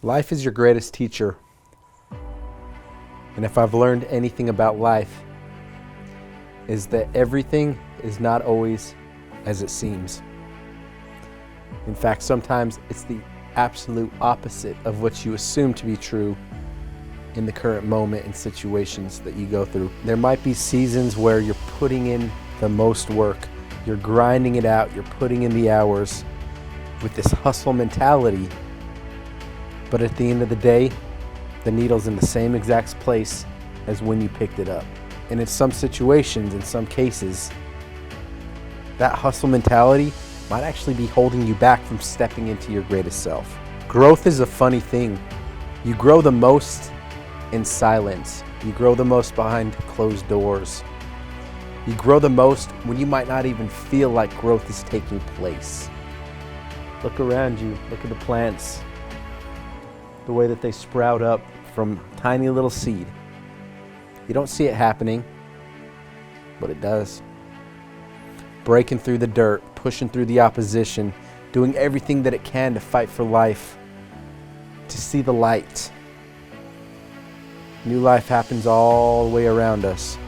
Life is your greatest teacher. And if I've learned anything about life, is that everything is not always as it seems. In fact, sometimes it's the absolute opposite of what you assume to be true in the current moment and situations that you go through. There might be seasons where you're putting in the most work, you're grinding it out, you're putting in the hours with this hustle mentality. But at the end of the day, the needle's in the same exact place as when you picked it up. And in some situations, in some cases, that hustle mentality might actually be holding you back from stepping into your greatest self. Growth is a funny thing. You grow the most in silence. You grow the most behind closed doors. You grow the most when you might not even feel like growth is taking place. Look around you. Look at the plants. The way that they sprout up from tiny little seed. You don't see it happening, but it does. Breaking through the dirt, pushing through the opposition, doing everything that it can to fight for life, to see the light. New life happens all the way around us,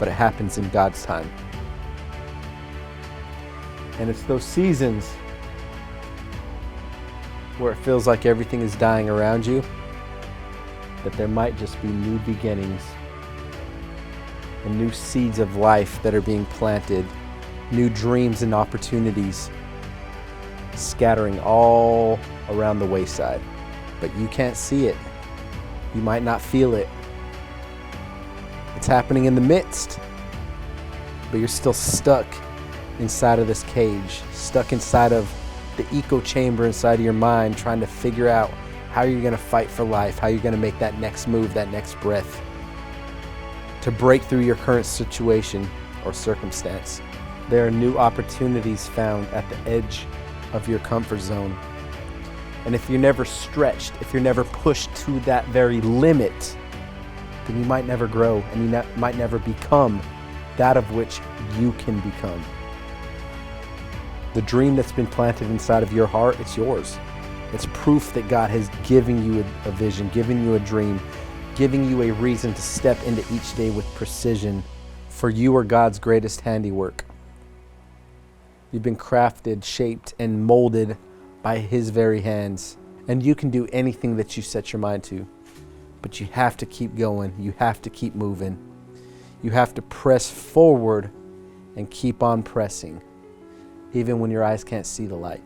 but it happens in God's time. And it's those seasons where it feels like everything is dying around you, that there might just be new beginnings and new seeds of life that are being planted, new dreams and opportunities scattering all around the wayside. But you can't see it. You might not feel it. It's happening in the midst, but you're still stuck inside of this cage, stuck inside of the echo chamber inside of your mind, trying to figure out how you're going to fight for life, how you're going to make that next move, that next breath, to break through your current situation or circumstance. There are new opportunities found at the edge of your comfort zone. And if you're never stretched, if you're never pushed to that very limit, then you might never grow and you might never become that of which you can become. The dream that's been planted inside of your heart, it's yours. It's proof that God has given you a vision, given you a dream, giving you a reason to step into each day with precision, for you are God's greatest handiwork. You've been crafted, shaped, and molded by His very hands. And you can do anything that you set your mind to. But you have to keep going. You have to keep moving. You have to press forward and keep on pressing, even when your eyes can't see the light.